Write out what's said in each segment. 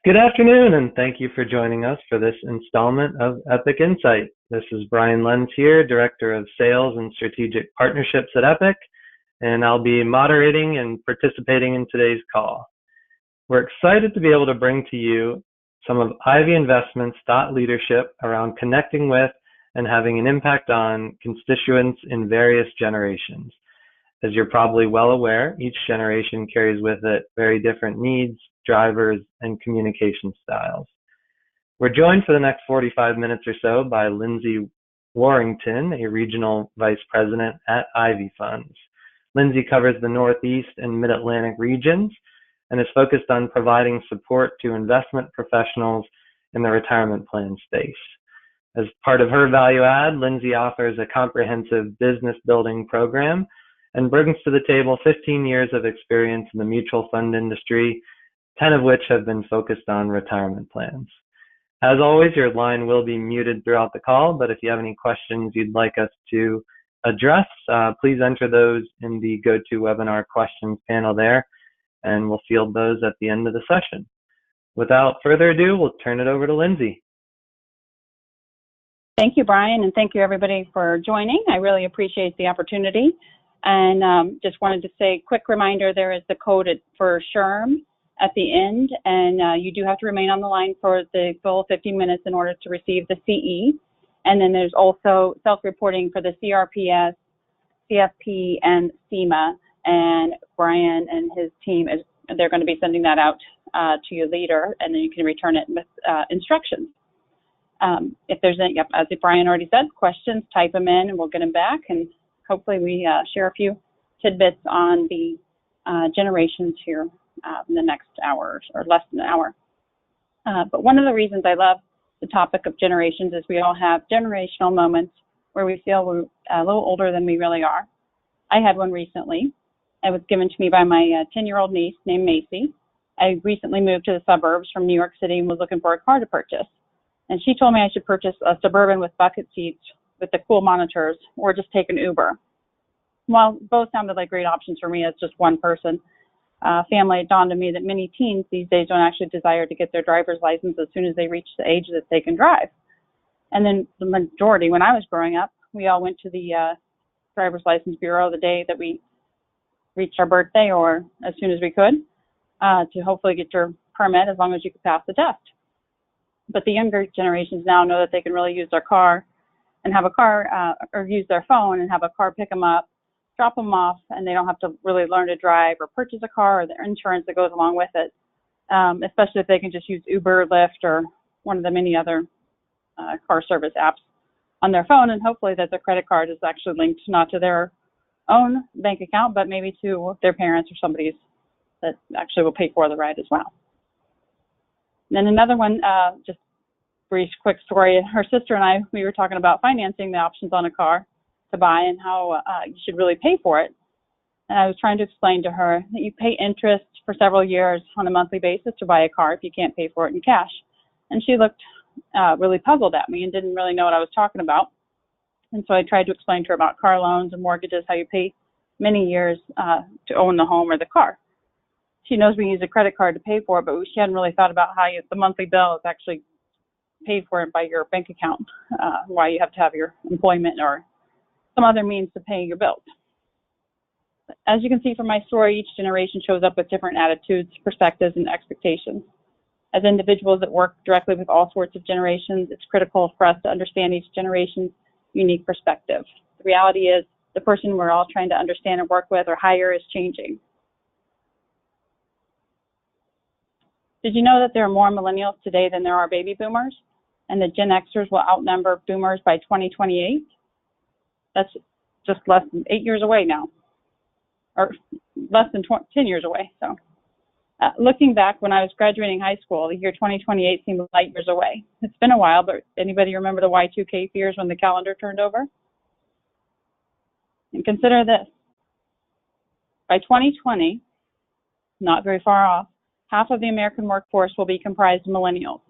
Good afternoon, and thank you for joining us for this installment of Epic Insight. This is Brian Lenz here, Director of Sales and Strategic Partnerships at Epic, and I'll be moderating and participating in today's call. We're excited to be able to bring to you some of Ivy Investments' thought leadership around connecting with and having an impact on constituents in various generations. As you're probably well aware, each generation carries with it very different needs, drivers, and communication styles. We're joined for the next 45 minutes or so by Lindsay Warrington, a Regional Vice President at Ivy Funds. Lindsay covers the Northeast and Mid-Atlantic regions and is focused on providing support to investment professionals in the retirement plan space. As part of her value add, Lindsay offers a comprehensive business building program and brings to the table 15 years of experience in the mutual fund industry, 10 of which have been focused on retirement plans. As always, your line will be muted throughout the call, but if you have any questions you'd like us to address, please enter those in the GoToWebinar questions panel there, and we'll field those at the end of the session. Without further ado, we'll turn it over to Lindsay. Thank you, Brian, and thank you, everybody, for joining. I really appreciate the opportunity. And just wanted to say, quick reminder, there is the code for SHRM at the end, and you do have to remain on the line for the full 50 minutes in order to receive the CE. And then there's also self-reporting for the CRPS, CFP, and SEMA. And Brian and his team, they're going to be sending that out to you later, and then you can return it with instructions. If there's any, as Brian already said, questions, type them in, and we'll get them back. And hopefully we share a few tidbits on the generations here in the next hour or less than an hour. But one of the reasons I love the topic of generations is we all have generational moments where we feel we're a little older than we really are. I had one recently. It was given to me by my 10-year-old niece named Macy. I recently moved to the suburbs from New York City and was looking for a car to purchase. And she told me I should purchase a Suburban with bucket seats with the cool monitors, or just take an Uber. While both sounded like great options for me as just one person, family, it dawned on me that many teens these days don't actually desire to get their driver's license as soon as they reach the age that they can drive. And then the majority, when I was growing up, we all went to the driver's license bureau the day that we reached our birthday or as soon as we could to hopefully get your permit as long as you could pass the test. But the younger generations now know that they can really use their car and have a car or use their phone and have a car pick them up, drop them off, and they don't have to really learn to drive or purchase a car or the insurance that goes along with it, especially if they can just use Uber, Lyft, or one of the many other car service apps on their phone, and hopefully that their credit card is actually linked not to their own bank account, but maybe to their parents or somebody's that actually will pay for the ride as well. And then another one, just brief, quick story. Her sister and I, we were talking about financing the options on a car to buy and how you should really pay for it. And I was trying to explain to her that you pay interest for several years on a monthly basis to buy a car if you can't pay for it in cash. And she looked really puzzled at me and didn't really know what I was talking about. And so I tried to explain to her about car loans and mortgages, how you pay many years to own the home or the car. She knows we use a credit card to pay for it, but she hadn't really thought about how the monthly bill is actually paid for by your bank account, why you have to have your employment or some other means to pay your bills. As you can see from my story, each generation shows up with different attitudes, perspectives, and expectations. As individuals that work directly with all sorts of generations, it's critical for us to understand each generation's unique perspective. The reality is the person we're all trying to understand and work with or hire is changing. Did you know that there are more millennials today than there are baby boomers? And that Gen Xers will outnumber boomers by 2028? That's just less than 8 years away now, or less than 10 years away. So looking back when I was graduating high school, the year 2028 seemed light years away. It's been a while, but anybody remember the Y2K fears when the calendar turned over? And consider this. By 2020, not very far off, half of the American workforce will be comprised of millennials.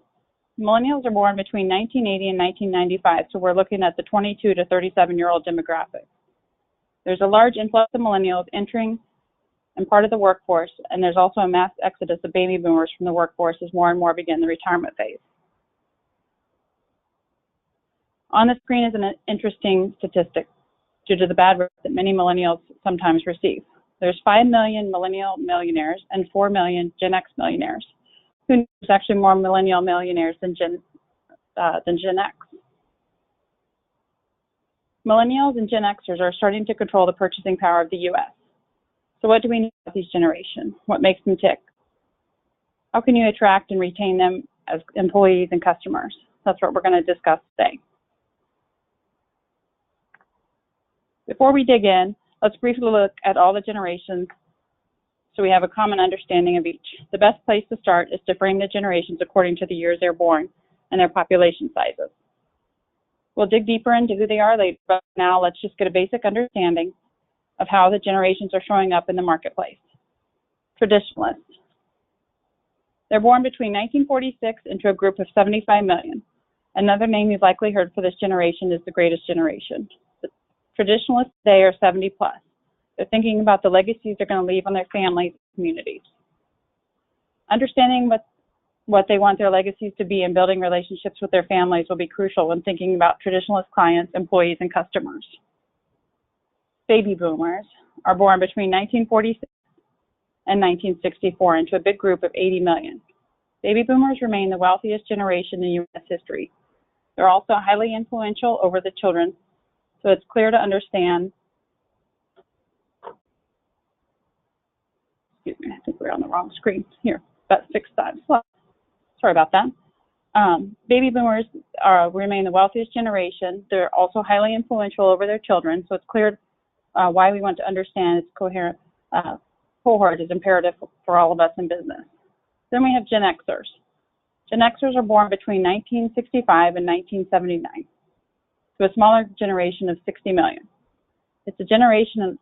Millennials are born between 1980 and 1995, so we're looking at the 22 to 37-year-old demographic. There's a large influx of millennials entering and part of the workforce, and there's also a mass exodus of baby boomers from the workforce as more and more begin the retirement phase. On the screen is an interesting statistic due to the bad rep that many millennials sometimes receive. There's 5 million millennial millionaires and 4 million Gen X millionaires. Who knows, there's actually more millennial millionaires than Gen X. Millennials and Gen Xers are starting to control the purchasing power of the U.S. So what do we know about these generations? What makes them tick? How can you attract and retain them as employees and customers? That's what we're going to discuss today. Before we dig in, let's briefly look at all the generations so we have a common understanding of each. The best place to start is to frame the generations according to the years they're born and their population sizes. We'll dig deeper into who they are later, but now let's just get a basic understanding of how the generations are showing up in the marketplace. Traditionalists. They're born between 1946 into a group of 75 million. Another name you've likely heard for this generation is the greatest generation. The traditionalists today are 70 plus. They're thinking about the legacies they're going to leave on their families and communities. Understanding what they want their legacies to be and building relationships with their families will be crucial when thinking about traditionalist clients, employees, and customers. Baby boomers are born between 1946 and 1964 into a big group of 80 million. Baby boomers remain the wealthiest generation in U.S. history. They're also highly influential over the children, so it's clear to understand. Excuse me, I think we're on the wrong screen here, about 6 times. Sorry about that. Baby boomers remain the wealthiest generation. They're also highly influential over their children, so it's clear why we want to understand its coherent cohort is imperative for all of us in business. Then we have Gen Xers. Gen Xers are born between 1965 and 1979, to a smaller generation of 60 million. It's a generation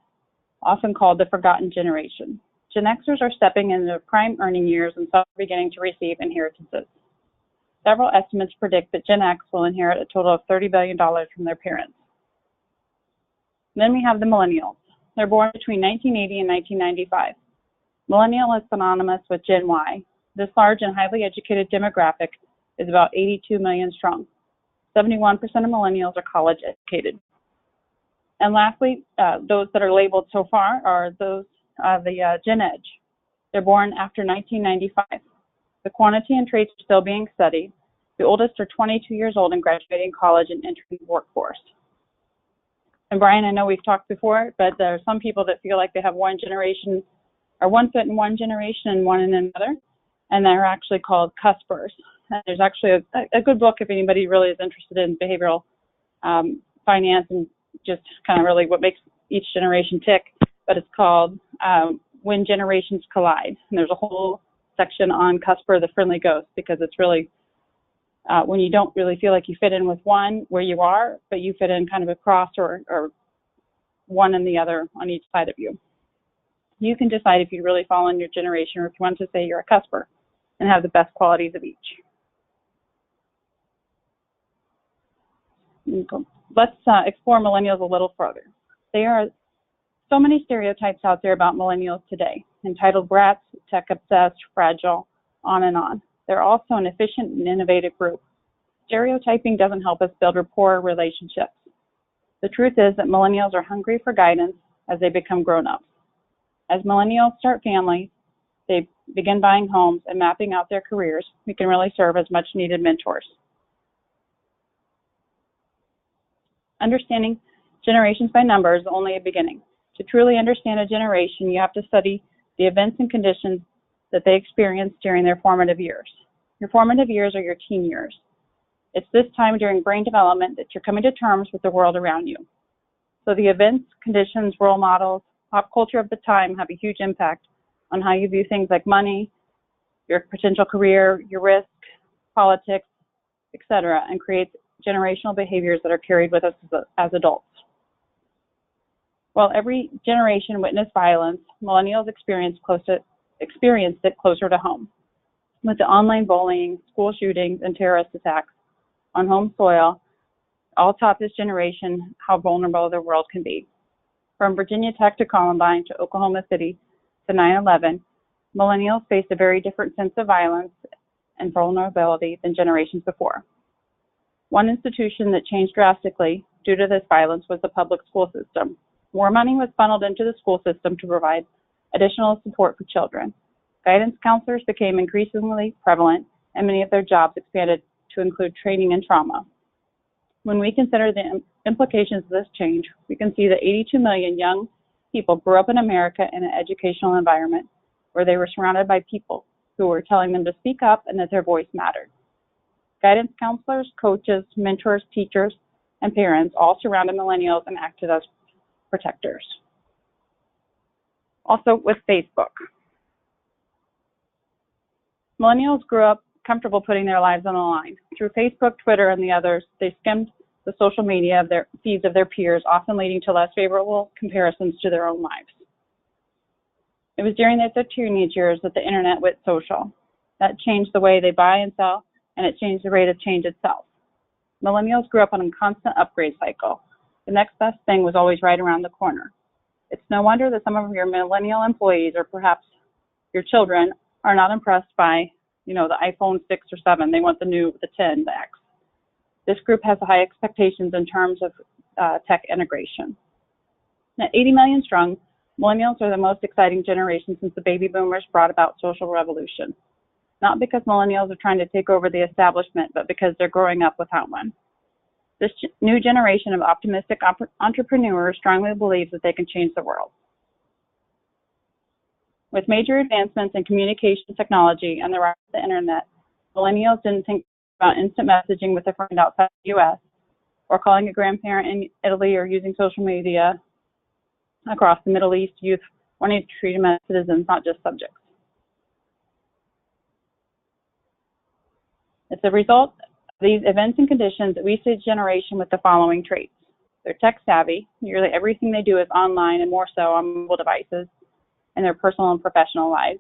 often called the forgotten generation. Gen Xers are stepping into their prime earning years and some are beginning to receive inheritances. Several estimates predict that Gen X will inherit a total of $30 billion from their parents. Then we have the Millennials. They're born between 1980 and 1995. Millennial is synonymous with Gen Y. This large and highly educated demographic is about 82 million strong. 71% of millennials are college educated. And lastly, those that are labeled so far are those the Gen Edge. They're born after 1995. The quantity and traits are still being studied. The oldest are 22 years old and graduating college and entering the workforce. And Brian, I know we've talked before, but there are some people that feel like they have one generation, or one foot in one generation and one in another, and they're actually called cuspers. And there's actually a good book if anybody really is interested in behavioral finance and just kind of really what makes each generation tick, but it's called When Generations Collide. And there's a whole section on Cusper, the friendly ghost, because it's really when you don't really feel like you fit in with one where you are, but you fit in kind of across or one and the other on each side of you. You can decide if you really fall in your generation or if you want to say you're a cusper and have the best qualities of each. Let's explore millennials a little further. There are so many stereotypes out there about millennials today, entitled brats, tech-obsessed, fragile, on and on. They're also an efficient and innovative group. Stereotyping doesn't help us build rapport relationships. The truth is that millennials are hungry for guidance as they become grown-ups. As millennials start families, they begin buying homes and mapping out their careers, we can really serve as much-needed mentors. Understanding generations by number is only a beginning. To truly understand a generation, you have to study the events and conditions that they experience during their formative years. Your formative years are your teen years. It's this time during brain development that you're coming to terms with the world around you. So the events, conditions, role models, pop culture of the time have a huge impact on how you view things like money, your potential career, your risk, politics, etc., and creates generational behaviors that are carried with us as adults. While every generation witnessed violence, millennials experienced it closer to home. With the online bullying, school shootings, and terrorist attacks on home soil, all taught this generation how vulnerable the world can be. From Virginia Tech to Columbine to Oklahoma City, to 9/11, millennials face a very different sense of violence and vulnerability than generations before. One institution that changed drastically due to this violence was the public school system. More money was funneled into the school system to provide additional support for children. Guidance counselors became increasingly prevalent, and many of their jobs expanded to include training and trauma. When we consider the implications of this change, we can see that 82 million young people grew up in America in an educational environment where they were surrounded by people who were telling them to speak up and that their voice mattered. Guidance counselors, coaches, mentors, teachers, and parents all surrounded millennials and acted as protectors. Also with Facebook. Millennials grew up comfortable putting their lives on the line. Through Facebook, Twitter, and the others, they skimmed the social media of their feeds of their peers, often leading to less favorable comparisons to their own lives. It was during their teenage years that the internet went social. That changed the way they buy and sell, and it changed the rate of change itself. Millennials grew up on a constant upgrade cycle. The next best thing was always right around the corner. It's no wonder that some of your millennial employees, or perhaps your children, are not impressed by, the iPhone 6 or 7. They want the 10, the X. This group has high expectations in terms of tech integration. At 80 million strong, millennials are the most exciting generation since the baby boomers brought about social revolution. Not because millennials are trying to take over the establishment, but because they're growing up without one. This new generation of optimistic entrepreneurs strongly believes that they can change the world. With major advancements in communication technology and the rise of the internet, millennials didn't think about instant messaging with a friend outside the U.S. or calling a grandparent in Italy or using social media across the Middle East, youth wanting to treat them as citizens, not just subjects. As a result of these events and conditions, we see a generation with the following traits. They're tech savvy. Nearly everything they do is online and more so on mobile devices in their personal and professional lives.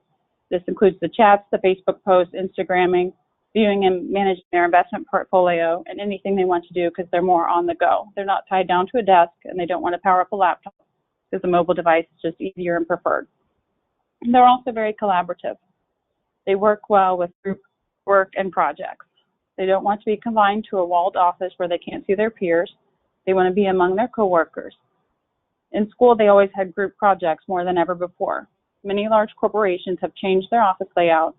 This includes the chats, the Facebook posts, Instagramming, viewing and managing their investment portfolio, and anything they want to do because they're more on the go. They're not tied down to a desk, and they don't want to power up a laptop because the mobile device is just easier and preferred. And they're also very collaborative. They work well with group work and projects. They don't want to be confined to a walled office where they can't see their peers. They want to be among their coworkers. In school, they always had group projects more than ever before. Many large corporations have changed their office layout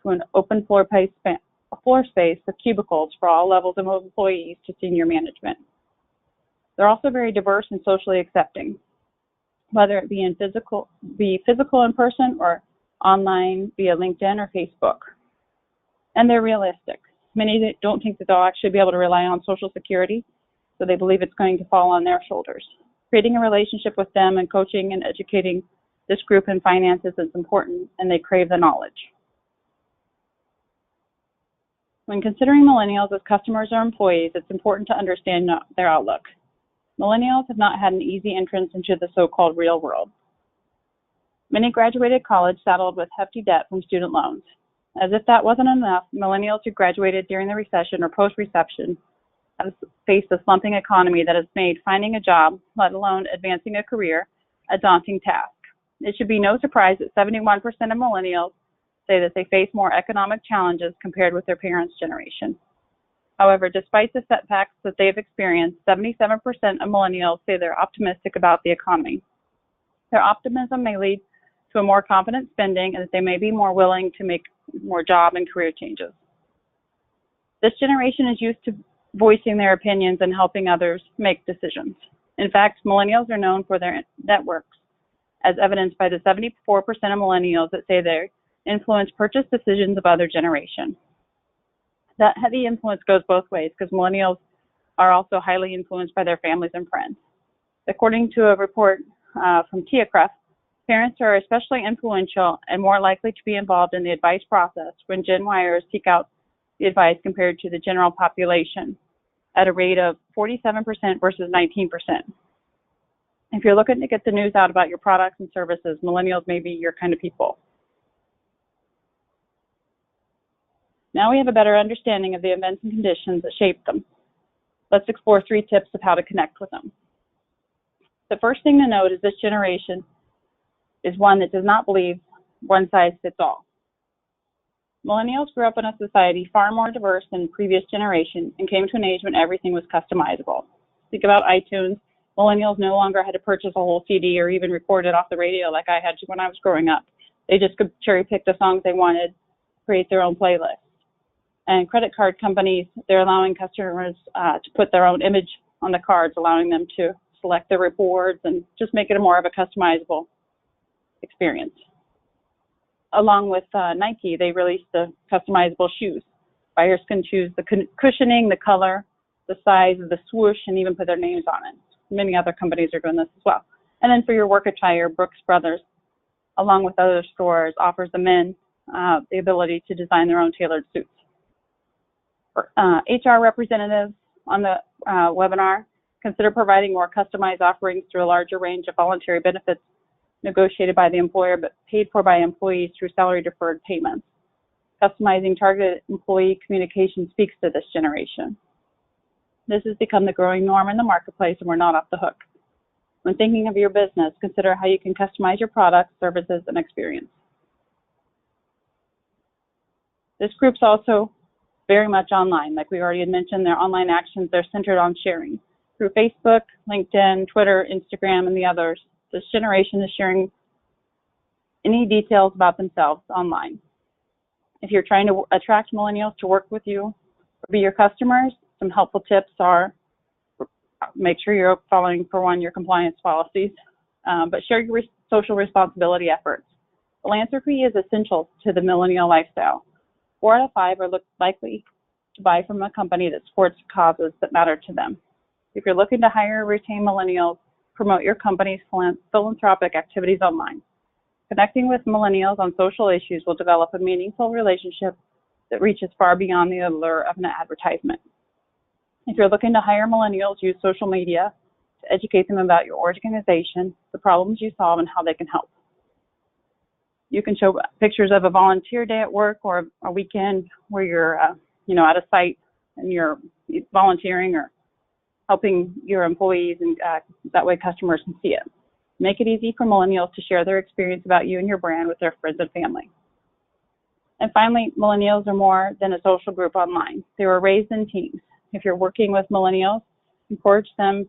to an open floor space with cubicles for all levels of employees to senior management. They're also very diverse and socially accepting, whether it be physical in person or online via LinkedIn or Facebook. And they're realistic. Many don't think that they'll actually be able to rely on Social Security, so they believe it's going to fall on their shoulders. Creating a relationship with them and coaching and educating this group in finances is important, and they crave the knowledge. When considering millennials as customers or employees, it's important to understand their outlook. Millennials have not had an easy entrance into the so-called real world. Many graduated college saddled with hefty debt from student loans. As if that wasn't enough, millennials who graduated during the recession or post-recession have faced a slumping economy that has made finding a job, let alone advancing a career, a daunting task. It should be no surprise that 71% of millennials say that they face more economic challenges compared with their parents' generation. However, despite the setbacks that they have experienced, 77% of millennials say they're optimistic about the economy. Their optimism may lead to a more confident spending and that they may be more willing to make more job and career changes. This generation is used to voicing their opinions and helping others make decisions. In fact, millennials are known for their networks, as evidenced by the 74% of millennials that say they influence purchase decisions of other generation. That heavy influence goes both ways because millennials are also highly influenced by their families and friends. According to a report from TIACREF, parents are especially influential and more likely to be involved in the advice process when Gen Yers seek out the advice compared to the general population at a rate of 47% versus 19%. If you're looking to get the news out about your products and services, millennials may be your kind of people. Now we have a better understanding of the events and conditions that shape them. Let's explore 3 tips of how to connect with them. The first thing to note is this generation is one that does not believe one size fits all. Millennials grew up in a society far more diverse than previous generations and came to an age when everything was customizable. Think about iTunes. Millennials no longer had to purchase a whole CD or even record it off the radio like I had to when I was growing up. They just could cherry pick the songs they wanted, create their own playlist. And credit card companies, they're allowing customers to put their own image on the cards, allowing them to select their rewards and just make it more of a customizable experience. Along with Nike, they released the customizable shoes. Buyers can choose the cushioning, the color, the size of the swoosh, and even put their names on it. Many other companies are doing this as well. And then for your work attire, Brooks Brothers, along with other stores, offers the men the ability to design their own tailored suits. For HR representatives on the webinar, consider providing more customized offerings through a larger range of voluntary benefits negotiated by the employer but paid for by employees through salary deferred payments. Customizing targeted employee communication speaks to this generation. This has become the growing norm in the marketplace, and we're not off the hook. When thinking of your business, consider how you can customize your products, services, and experience. This group's also very much online. Like we already had mentioned, their online actions are centered on sharing. Through Facebook, LinkedIn, Twitter, Instagram, and the others, this generation is sharing any details about themselves online. If you're trying to attract millennials to work with you or be your customers, some helpful tips are make sure you're following, for one, your compliance policies, but share your social responsibility efforts. Philanthropy is essential to the millennial lifestyle. 4 out of 5 are likely to buy from a company that supports causes that matter to them. If you're looking to hire or retain millennials, promote your company's philanthropic activities online. Connecting with millennials on social issues will develop a meaningful relationship that reaches far beyond the allure of an advertisement. If you're looking to hire millennials, use social media to educate them about your organization, the problems you solve, and how they can help. You can show pictures of a volunteer day at work or a weekend where you're at a site and you're volunteering or helping your employees, and that way customers can see it. Make it easy for millennials to share their experience about you and your brand with their friends and family. And finally, millennials are more than a social group online. They were raised in teams. If you're working with millennials, encourage them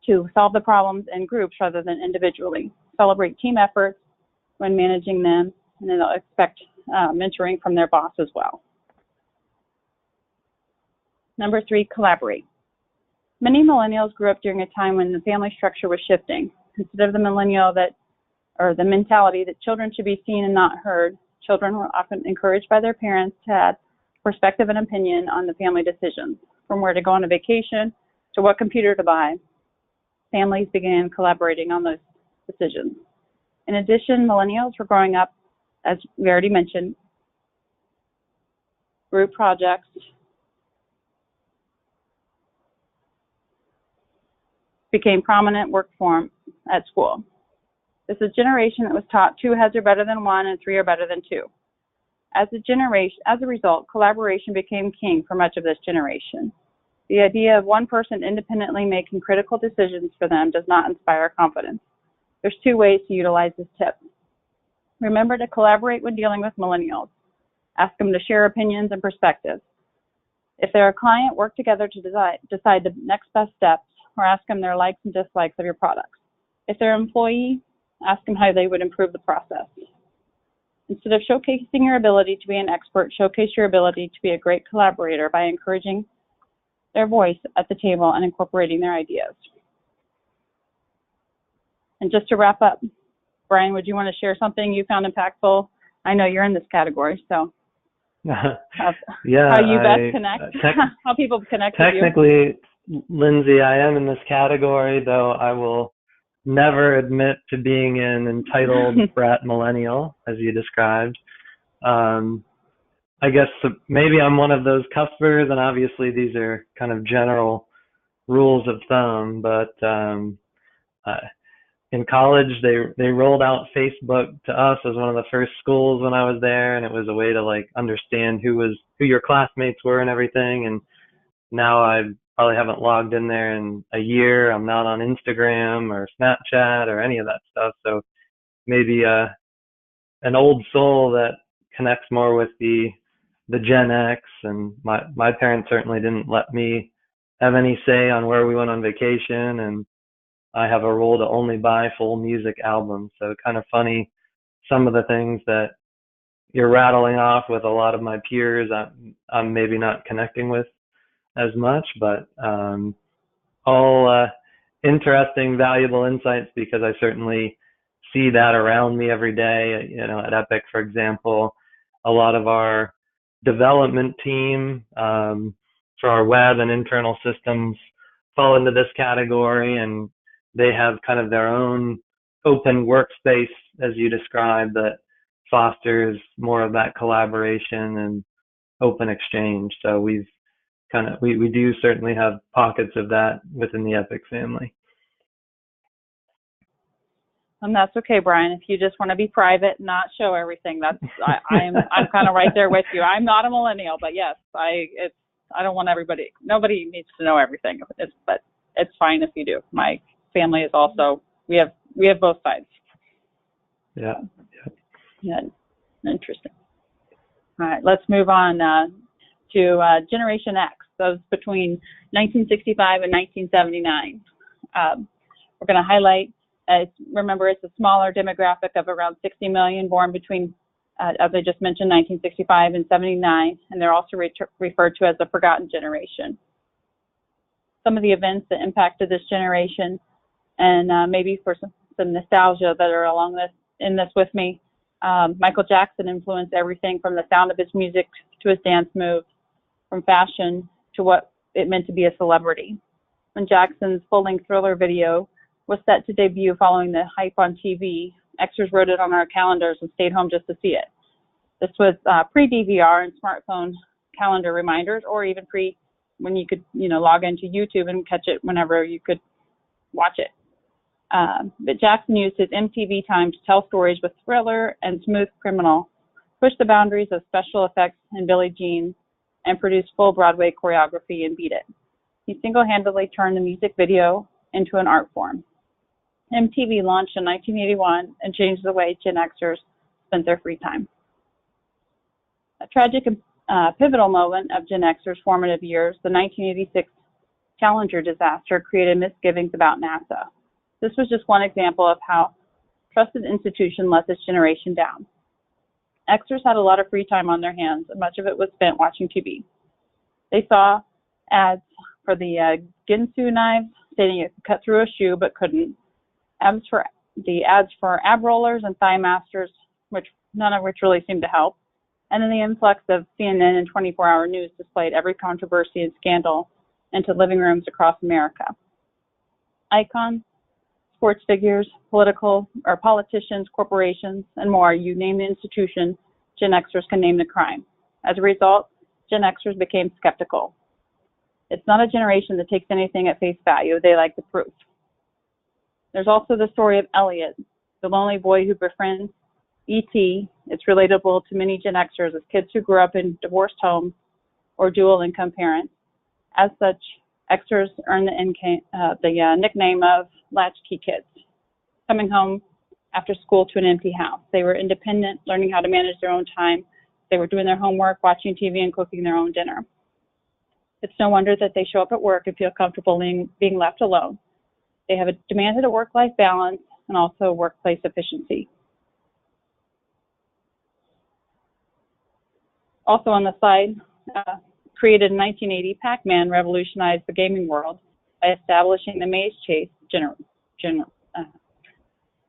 to solve the problems in groups rather than individually. Celebrate team efforts when managing them, and then they'll expect mentoring from their boss as well. Number 3, collaborate. Many millennials grew up during a time when the family structure was shifting. Instead of the the mentality that children should be seen and not heard, children were often encouraged by their parents to add perspective and opinion on the family decisions. From where to go on a vacation to what computer to buy, families began collaborating on those decisions. In addition, millennials were growing up, as we already mentioned, group projects, became prominent work form at school. This is a generation that was taught 2 heads are better than 1 and 3 are better than 2. As a result, collaboration became king for much of this generation. The idea of one person independently making critical decisions for them does not inspire confidence. There's 2 ways to utilize this tip. Remember to collaborate when dealing with millennials. Ask them to share opinions and perspectives. If they're a client, work together to decide the next best steps, or ask them their likes and dislikes of your products. If they're an employee, ask them how they would improve the process. Instead of showcasing your ability to be an expert, showcase your ability to be a great collaborator by encouraging their voice at the table and incorporating their ideas. And just to wrap up, Brian, would you want to share something you found impactful? I know you're in this category, so Yeah, how you best connect, how people connect with you. Technically, Lindsay, I am in this category, though I will never admit to being an entitled brat millennial, as you described. I guess maybe I'm one of those cuspers, and obviously these are kind of general rules of thumb, but in college they rolled out Facebook to us as one of the first schools when I was there, and it was a way to like understand who your classmates were and everything. And now I've probably haven't logged in there in a year. I'm not on Instagram or Snapchat or any of that stuff. So maybe an old soul that connects more with the Gen X. And my parents certainly didn't let me have any say on where we went on vacation, and I have a rule to only buy full music albums. So kind of funny, some of the things that you're rattling off with a lot of my peers, I'm maybe not connecting with as much, but all interesting, valuable insights, because I certainly see that around me every day. At Epic, for example, a lot of our development team for our web and internal systems fall into this category, and they have kind of their own open workspace, as you described, that fosters more of that collaboration and open exchange. So we do certainly have pockets of that within the Epic family. And that's okay, Brian. If you just want to be private and not show everything, I'm kind of right there with you. I'm not a millennial, but yes, I don't want nobody needs to know everything. But it's fine if you do. My family is also, we have both sides. Yeah. Interesting. All right, let's move on to Generation X. Those between 1965 and 1979. We're going to highlight. Remember, it's a smaller demographic of around 60 million born between, as I just mentioned, 1965 and 79, and they're also referred to as the forgotten generation. Some of the events that impacted this generation, and maybe for some nostalgia that are in this with me. Michael Jackson influenced everything from the sound of his music to his dance moves, from fashion to what it meant to be a celebrity. When Jackson's full-length Thriller video was set to debut following the hype on TV, Xers wrote it on our calendars and stayed home just to see it. This was pre-DVR and smartphone calendar reminders, or even when you could log into YouTube and catch it whenever you could watch it. But Jackson used his MTV time to tell stories with Thriller and Smooth Criminal, push the boundaries of special effects in Billie Jean, and produce full Broadway choreography in Beat It. He single-handedly turned the music video into an art form. MTV launched in 1981 and changed the way Gen Xers spent their free time. A tragic and pivotal moment of Gen Xers' formative years, the 1986 Challenger disaster, created misgivings about NASA. This was just one example of how trusted institution let this generation down. Xers had a lot of free time on their hands, and much of it was spent watching TV. They saw ads for the Ginsu knives, stating it could cut through a shoe but couldn't. Ads for ab rollers and thigh masters, none of which really seemed to help. And then the influx of CNN and 24-hour news displayed every controversy and scandal into living rooms across America. Icons, sports figures, politicians, corporations, and more, you name the institution, Gen Xers can name the crime. As a result, Gen Xers became skeptical. It's not a generation that takes anything at face value. They like the proof. There's also the story of Elliot, the lonely boy who befriends E.T. It's relatable to many Gen Xers as kids who grew up in divorced homes or dual-income parents. As such, Xers earned the nickname of latchkey kids, coming home after school to an empty house. They were independent, learning how to manage their own time. They were doing their homework, watching TV, and cooking their own dinner. It's no wonder that they show up at work and feel comfortable being left alone. They have demanded a work-life balance and also workplace efficiency. Also on the side, created in 1980, Pac-Man revolutionized the gaming world by establishing the maze chase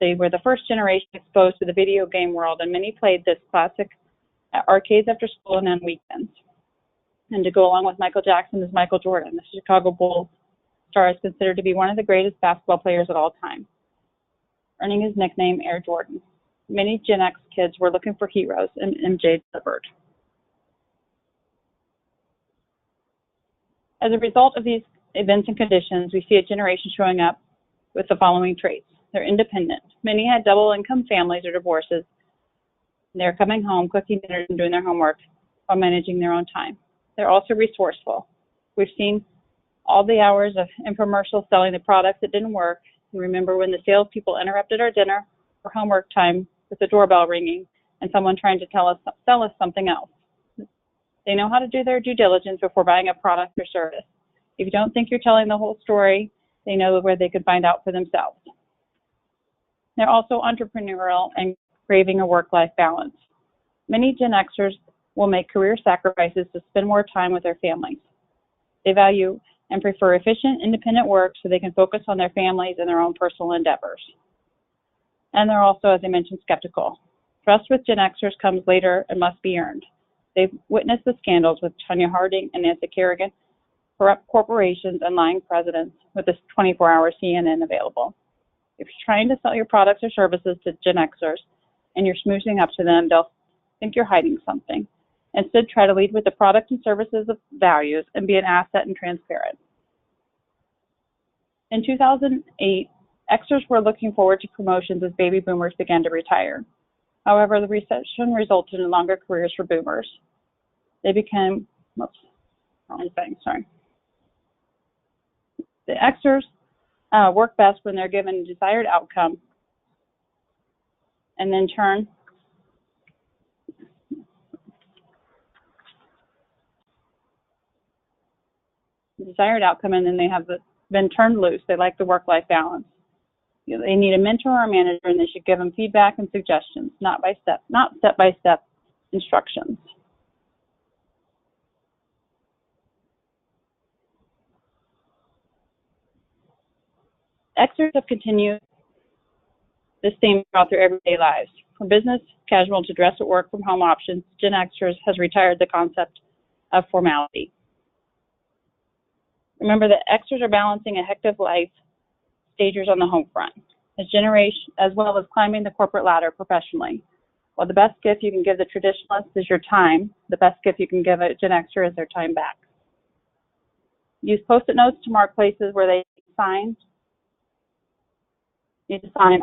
They were the first generation exposed to the video game world, and many played this classic at arcades after school and on weekends. And to go along with Michael Jackson is Michael Jordan. The Chicago Bulls star is considered to be one of the greatest basketball players of all time, earning his nickname Air Jordan. Many Gen X kids were looking for heroes, and MJ delivered. As a result of these events and conditions, we see a generation showing up with the following traits. They're independent. Many had double-income families or divorces. They're coming home, cooking dinner, and doing their homework while managing their own time. They're also resourceful. We've seen all the hours of infomercials selling the products that didn't work. And remember when the salespeople interrupted our dinner or homework time with the doorbell ringing and someone trying to sell us something else. They know how to do their due diligence before buying a product or service. If you don't think you're telling the whole story, they know where they could find out for themselves. They're also entrepreneurial and craving a work-life balance. Many Gen Xers will make career sacrifices to spend more time with their families. They value and prefer efficient, independent work so they can focus on their families and their own personal endeavors. And they're also, as I mentioned, skeptical. Trust with Gen Xers comes later and must be earned. They've witnessed the scandals with Tonya Harding and Nancy Kerrigan, corrupt corporations, and lying presidents with this 24-hour CNN available. If you're trying to sell your products or services to Gen Xers and you're smooching up to them, they'll think you're hiding something. Instead, try to lead with the product and services of values and be an asset and transparent. In 2008, Xers were looking forward to promotions as baby boomers began to retire. However, the recession resulted in longer careers for boomers. They became, wrong thing, sorry. The Xers work best when they're given a desired outcome and then turn and then they have been turned loose. They like the work-life balance. They need a mentor or a manager, and they should give them feedback and suggestions, not step-by-step instructions. Xers have continued this theme throughout their everyday lives. From business casual to dress at work from home options, Gen Xers has retired the concept of formality. Remember that Xers are balancing a hectic life, stagers on the home front, as well as climbing the corporate ladder professionally. While the best gift you can give the traditionalists is your time, the best gift you can give a Gen Xer is their time back. Use Post-it notes to mark places where they need to sign,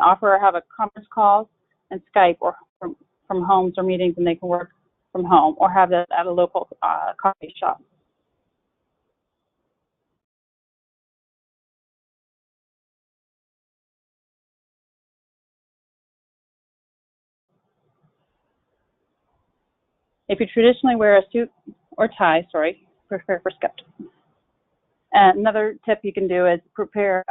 offer or have a conference call, and Skype or from homes or meetings, and they can work from home or have that at a local coffee shop. If you traditionally wear a suit or tie, prepare for skeptics. Another tip you can do is prepare,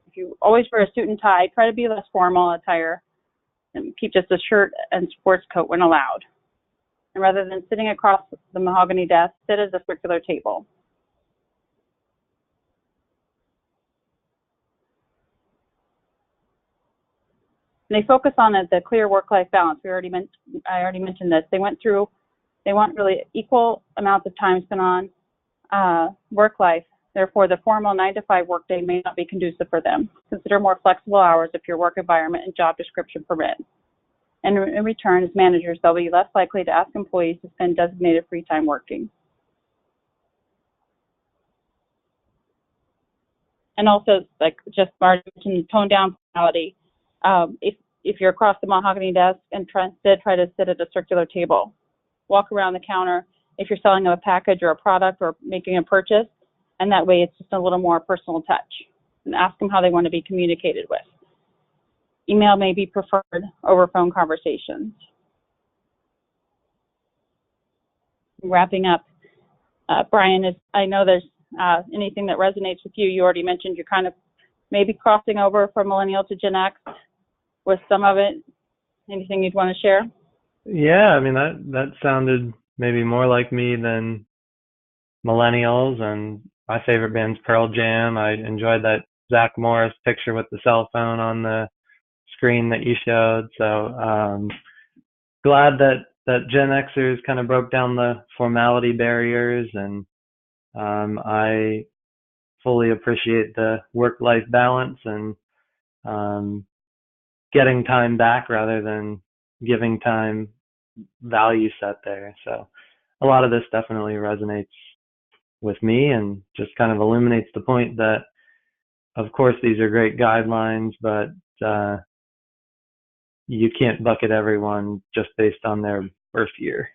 if you always wear a suit and tie, try to be less formal attire and keep just a shirt and sports coat when allowed. And rather than sitting across the mahogany desk, sit at a circular table. And they focus on the clear work-life balance. I already mentioned this. They want really equal amounts of time spent on work life. Therefore, the formal 9-to-5 workday may not be conducive for them. Consider more flexible hours if your work environment and job description permit. And in return, as managers, they'll be less likely to ask employees to spend designated free time working. And also, like just mentioned, tone down formality. If you're across the mahogany desk and try to sit at a circular table. Walk around the counter if you're selling a package or a product or making a purchase, and that way it's just a little more personal touch. And ask them how they want to be communicated with. Email may be preferred over phone conversations. Wrapping up, Brian, I know there's anything that resonates with you. You already mentioned you're kind of maybe crossing over from Millennial to Gen X with some of it. Anything you'd want to share? Yeah, I mean, that sounded maybe more like me than Millennials, and my favorite band's Pearl Jam. I enjoyed that Zach Morris picture with the cell phone on the screen that you showed. So glad that Gen Xers kind of broke down the formality barriers, and I fully appreciate the work-life balance and getting time back rather than giving time value set there. So a lot of this definitely resonates with me and just kind of illuminates the point that, of course, these are great guidelines, but you can't bucket everyone just based on their birth year.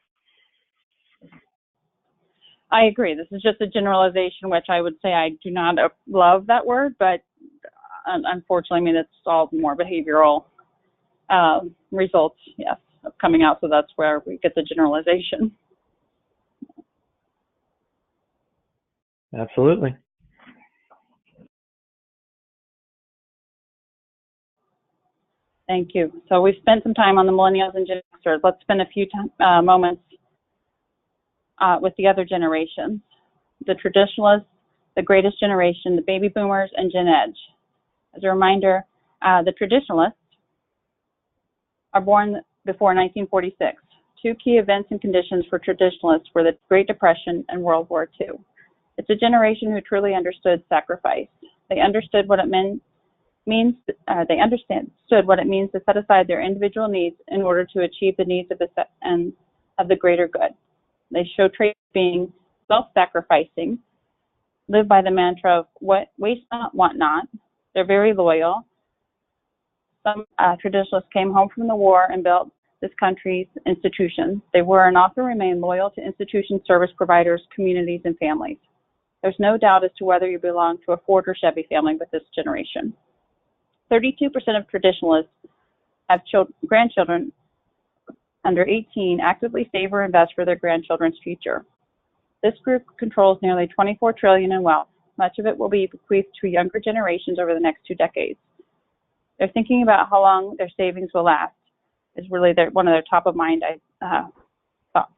I agree. This is just a generalization, which I would say I do not love that word, but unfortunately, I mean, it's all more behavioral results, yes, of coming out. So that's where we get the generalization. Absolutely. Thank you. So we've spent some time on the Millennials and Gen Xers. Let's spend a few moments with the other generations, the traditionalists, the greatest generation, the baby boomers, and Gen Edge. As a reminder, the traditionalists are born before 1946. Two key events and conditions for traditionalists were the Great Depression and World War II. It's a generation who truly understood sacrifice. They understood what it understood what it means to set aside their individual needs in order to achieve the needs of the greater good. They show traits of being self-sacrificing, live by the mantra of waste not, want not. They're very loyal. Some traditionalists came home from the war and built this country's institutions. They were and often remain loyal to institutions, service providers, communities, and families. There's no doubt as to whether you belong to a Ford or Chevy family with this generation. 32% of traditionalists have grandchildren under 18 actively save or invest for their grandchildren's future. This group controls nearly $24 trillion in wealth. Much of it will be bequeathed to younger generations over the next 2 decades. They're thinking about how long their savings will last is really one of their top of mind thoughts.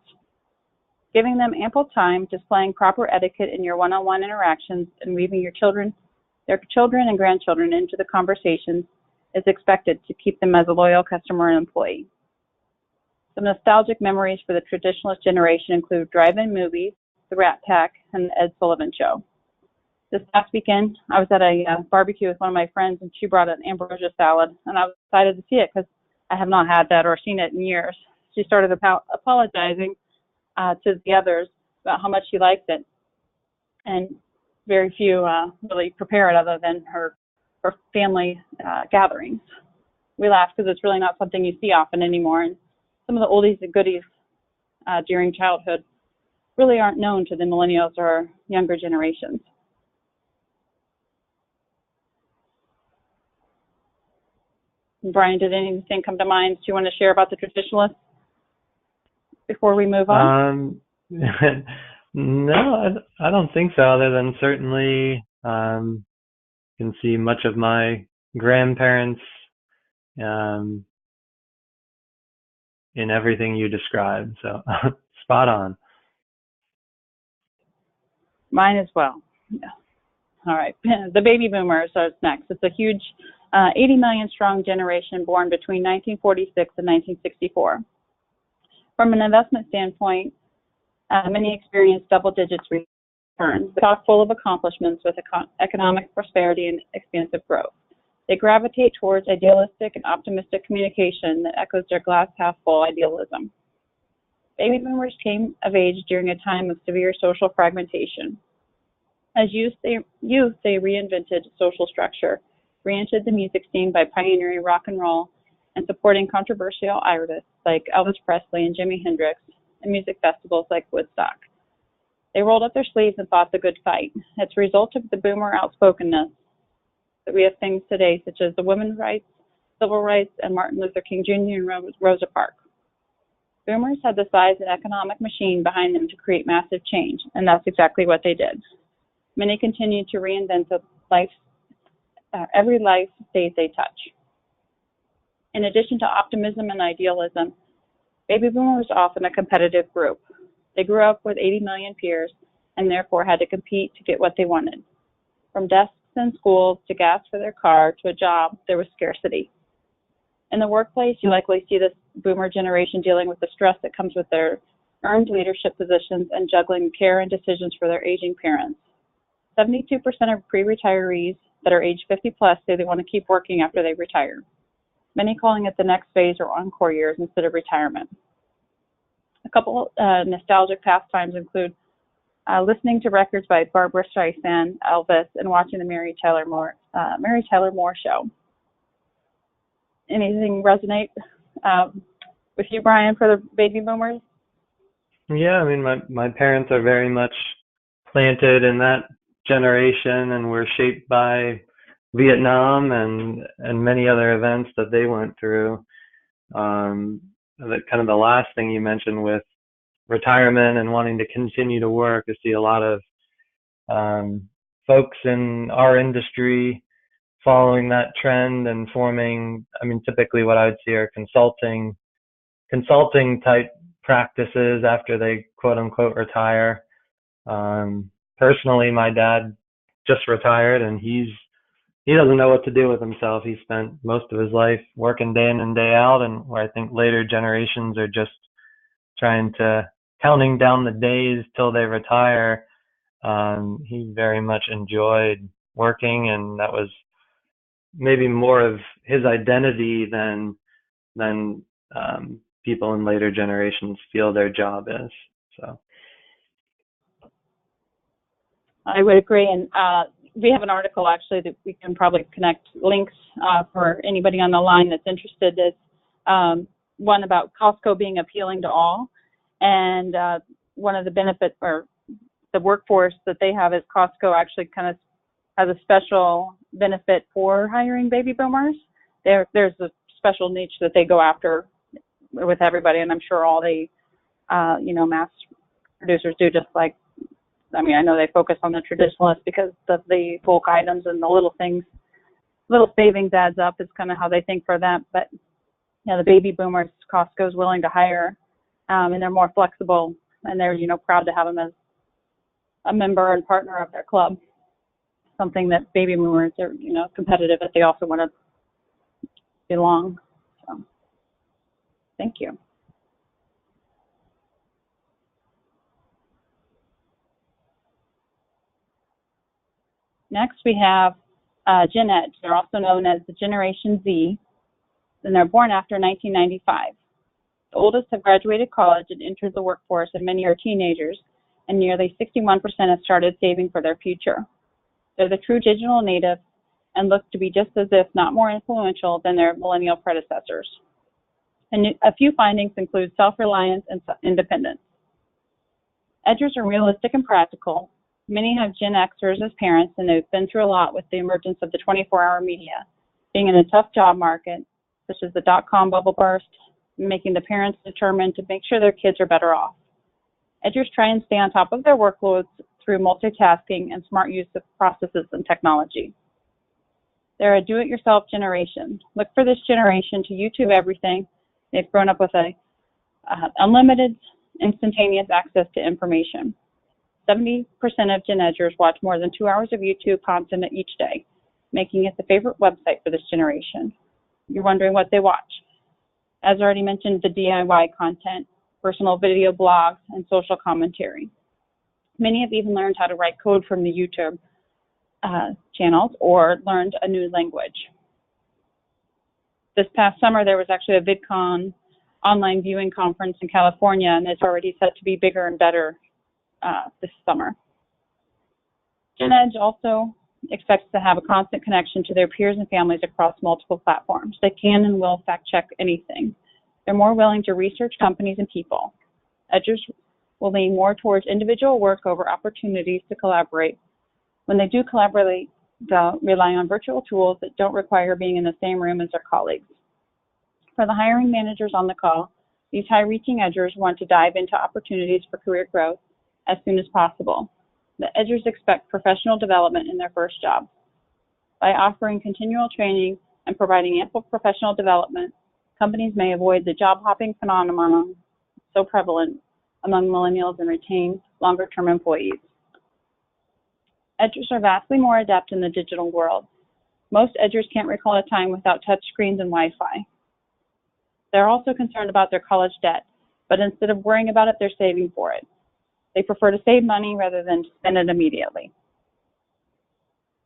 Giving them ample time, displaying proper etiquette in your one-on-one interactions, and weaving their children and grandchildren into the conversations is expected to keep them as a loyal customer and employee. Some nostalgic memories for the traditionalist generation include drive-in movies, The Rat Pack, and The Ed Sullivan Show. This past weekend, I was at a barbecue with one of my friends, and she brought an ambrosia salad, and I was excited to see it because I have not had that or seen it in years. She started apologizing to the others about how much she liked it, and very few really prepare it other than her family gatherings. We laugh because it's really not something you see often anymore, and some of the oldies and goodies during childhood really aren't known to the millennials or younger generations. Brian, did anything come to mind you want to share about the traditionalists before we move on? No, I don't think so, other than certainly you can see much of my grandparents in everything you described. So spot on. Mine as well. Yeah. All right. The baby boomers are next. It's a huge 80 million strong generation born between 1946 and 1964. From an investment standpoint, many experienced double digits returns, chock full of accomplishments with economic prosperity and expansive growth. They gravitate towards idealistic and optimistic communication that echoes their glass half full idealism. Baby boomers came of age during a time of severe social fragmentation. As youth, they reinvented social structure, reentered the music scene by pioneering rock and roll and supporting controversial artists like Elvis Presley and Jimi Hendrix, and music festivals like Woodstock. They rolled up their sleeves and fought the good fight. It's a result of the boomer outspokenness that we have things today, such as the women's rights, civil rights, and Martin Luther King Jr. and Rosa Parks. Boomers had the size and economic machine behind them to create massive change, and that's exactly what they did. Many continue to reinvent every life stage they touch. In addition to optimism and idealism, baby boomers are often a competitive group. They grew up with 80 million peers and therefore had to compete to get what they wanted. From desks in schools to gas for their car to a job, there was scarcity. In the workplace, you likely see this boomer generation dealing with the stress that comes with their earned leadership positions and juggling care and decisions for their aging parents. 72% of pre-retirees that are age 50 plus say they want to keep working after they retire, many calling it the next phase or encore years instead of retirement. A couple nostalgic pastimes include listening to records by Barbra Streisand, Elvis, and watching the Mary Tyler Moore show. Anything resonate with you, Brian, for the baby boomers? Yeah, I mean, my parents are very much planted in that generation and were shaped by Vietnam and many other events that they went through. That kind of the last thing you mentioned with retirement and wanting to continue to work. I see a lot of um, folks in our industry following that trend and forming. I mean, typically what I would see are consulting type practices after they quote unquote retire. Personally, my dad just retired and he doesn't know what to do with himself. He spent most of his life working day in and day out, and where I think later generations are just trying to counting down the days till they retire. He very much enjoyed working, and that was maybe more of his identity than people in later generations feel their job is. So I would agree, and we have an article actually that we can probably connect links for anybody on the line that's interested. Is one about Costco being appealing to all, and one of the benefits or the workforce that they have is Costco actually kind of has a special benefit for hiring baby boomers. There's a special niche that they go after with everybody, and I'm sure all the mass producers do, just like, I mean, I know they focus on the traditionalists because of the bulk items and the little things, little savings adds up is kind of how they think for them. But the baby boomers, Costco's willing to hire, and they're more flexible, and they're proud to have them as a member and partner of their club. Something that baby boomers are competitive, but they also want to belong. So, thank you. Next, we have Gen Ed. They're also known as the Generation Z, and they're born after 1995. The oldest have graduated college and entered the workforce, and many are teenagers, and nearly 61% have started saving for their future. They're the true digital native and look to be just as if not more influential than their millennial predecessors. And a few findings include self-reliance and independence. Edgers are realistic and practical. Many have Gen Xers as parents, and they've been through a lot with the emergence of the 24-hour media, being in a tough job market, such as the dot-com bubble burst, making the parents determined to make sure their kids are better off. Edgers try and stay on top of their workloads through multitasking and smart use of processes and technology. They're a do-it-yourself generation. Look for this generation to YouTube everything. They've grown up with a unlimited, instantaneous access to information. 70% of Gen Edgers watch more than 2 hours of YouTube content each day, making it the favorite website for this generation. You're wondering what they watch. As already mentioned, the DIY content, personal video blogs, and social commentary. Many have even learned how to write code from the YouTube channels or learned a new language. This past summer, there was actually a VidCon online viewing conference in California, and it's already set to be bigger and better this summer. Gen Ed also expects to have a constant connection to their peers and families across multiple platforms. They can and will fact check anything. They're more willing to research companies and people. Edgers will lean more towards individual work over opportunities to collaborate. When they do collaborate, they'll rely on virtual tools that don't require being in the same room as their colleagues. For the hiring managers on the call, these high-reaching Edgers want to dive into opportunities for career growth as soon as possible. The Edgers expect professional development in their first job. By offering continual training and providing ample professional development, companies may avoid the job hopping phenomenon so prevalent among millennials and retain longer-term employees. Edgers are vastly more adept in the digital world. Most Edgers can't recall a time without touch screens and Wi-Fi. They're also concerned about their college debt, but instead of worrying about it, they're saving for it. They prefer to save money rather than spend it immediately.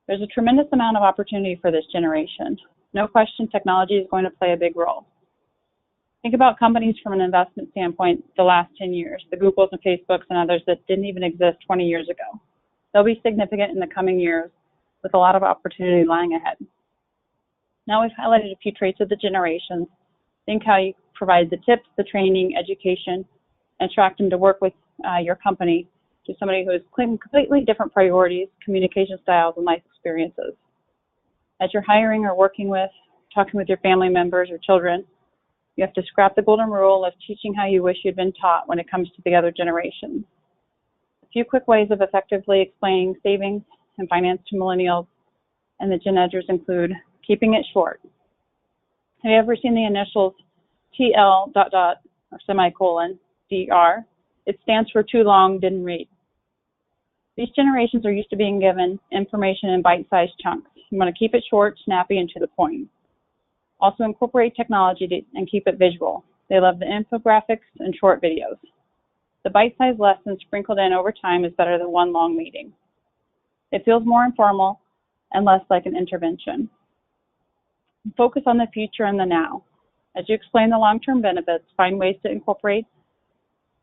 There's a tremendous amount of opportunity for this generation. No question, technology is going to play a big role. Think about companies from an investment standpoint the last 10 years, the Googles and Facebooks and others that didn't even exist 20 years ago. They'll be significant in the coming years with a lot of opportunity lying ahead. Now we've highlighted a few traits of the generations. Think how you provide the tips, the training, education, and attract them to work with your company to somebody who has completely different priorities, communication styles, and life experiences. As you're hiring or working with, talking with your family members or children, you have to scrap the golden rule of teaching how you wish you'd been taught when it comes to the other generations. A few quick ways of effectively explaining savings and finance to millennials and the Gen Edgers include keeping it short. Have you ever seen the initials TL ... or semicolon DR? It stands for too long, didn't read. These generations are used to being given information in bite-sized chunks. You want to keep it short, snappy, and to the point. Also incorporate technology and keep it visual. They love the infographics and short videos. The bite-sized lessons sprinkled in over time is better than one long meeting. It feels more informal and less like an intervention. Focus on the future and the now. As you explain the long-term benefits, find ways to incorporate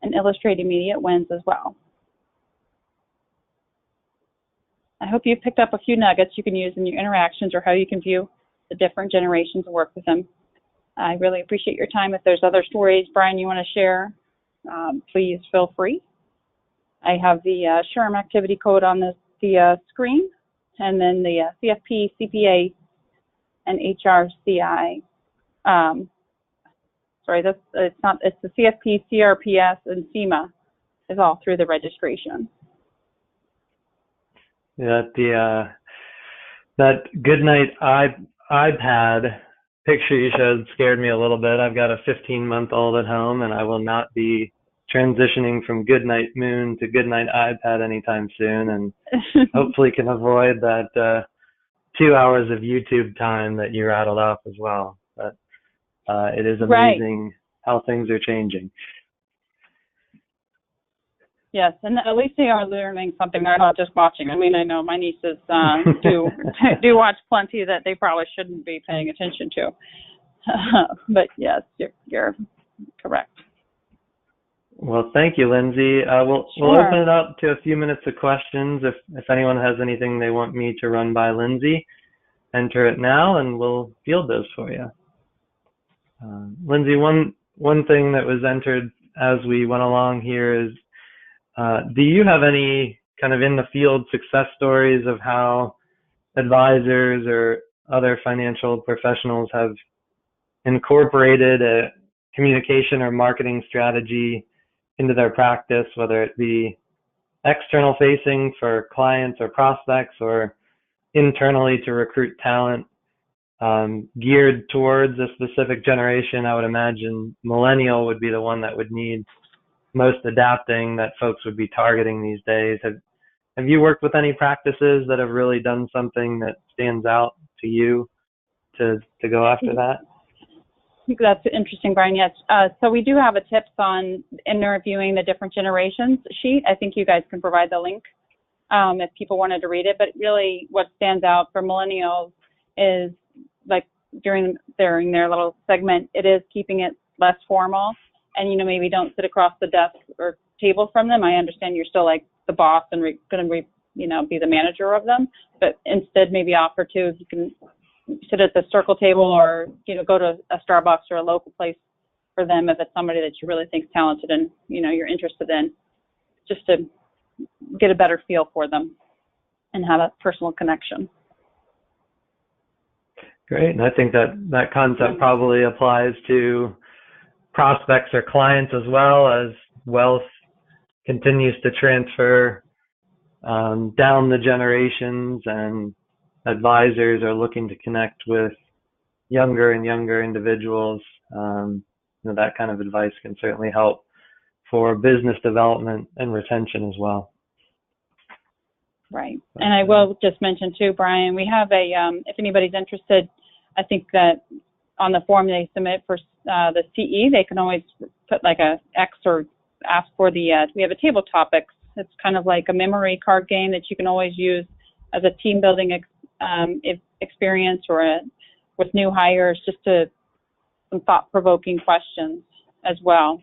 and illustrate immediate wins as well. I hope you picked up a few nuggets you can use in your interactions or how you can view the different generations and work with them. I really appreciate your time. If there's other stories, Brian, you want to share, please feel free. I have the SHRM activity code on the screen, and then the CFP, CPA, and HRCI. It's the CFP, CRPS, and SEMA is all through the registration. Yeah, that goodnight iPad picture you showed scared me a little bit. I've got a 15-month-old at home, and I will not be transitioning from goodnight moon to goodnight iPad anytime soon, and hopefully can avoid that 2 hours of YouTube time that you rattled off as well. But it is amazing how things are changing. Yes, and at least they are learning something. They're not just watching. I mean, I know my nieces do watch plenty that they probably shouldn't be paying attention to. But yes, you're correct. Well, thank you, Lindsay. We'll open it up to a few minutes of questions. If anyone has anything they want me to run by Lindsay, enter it now, and we'll field those for you. Lindsay, one thing that was entered as we went along here is, do you have any kind of in the field success stories of how advisors or other financial professionals have incorporated a communication or marketing strategy into their practice, whether it be external facing for clients or prospects or internally to recruit talent, geared towards a specific generation? I would imagine millennial would be the one that would need most adapting, that folks would be targeting these days. Have you worked with any practices that have really done something that stands out to you to go after that? I think that's interesting, Brian. Yes. So we do have a tips on interviewing the different generations sheet. I think you guys can provide the link if people wanted to read it. But really what stands out for millennials is, like during their little segment, it is keeping it less formal. And, maybe don't sit across the desk or table from them. I understand you're still like the boss and going to be the manager of them, but instead maybe offer to, you can sit at the circle table or, go to a Starbucks or a local place for them if it's somebody that you really think is talented and, you're interested in, just to get a better feel for them and have a personal connection. Great. And I think that concept probably applies to prospects or clients as well, as wealth continues to transfer down the generations, and advisors are looking to connect with younger and younger individuals. That kind of advice can certainly help for business development and retention as well. Right. And I will just mention too, Brian, we have if anybody's interested, I think that on the form they submit for the CE, they can always put like a X or ask for we have a table topics. It's kind of like a memory card game that you can always use as a team building experience or with new hires, just some thought-provoking questions as well.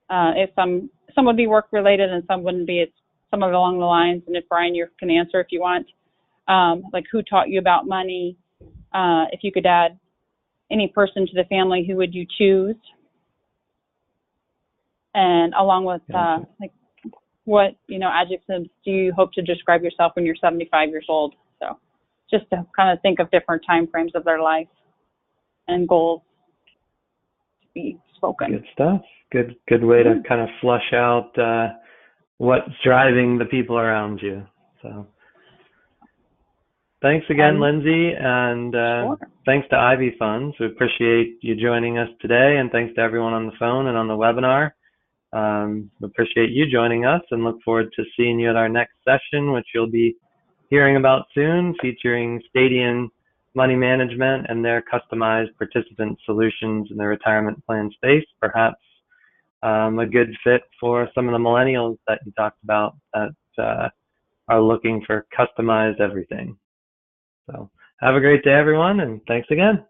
If some would be work related and some wouldn't be. It's some of it along the lines, and if Brian, you can answer if you want, like who taught you about money? If you could add any person to the family, who would you choose? and along with Gotcha. like what adjectives do you hope to describe yourself when you're 75 years old? So just to kind of think of different time frames of their life and goals to be spoken. Good stuff. Good way to kind of flush out what's driving the people around you. So thanks again, Lindsay, and Sure. thanks to Ivy Funds. We appreciate you joining us today, and thanks to everyone on the phone and on the webinar. We appreciate you joining us and look forward to seeing you at our next session, which you'll be hearing about soon, featuring Stadion Money Management and their customized participant solutions in the retirement plan space. Perhaps a good fit for some of the millennials that you talked about that are looking for customized everything. So have a great day, everyone, and thanks again.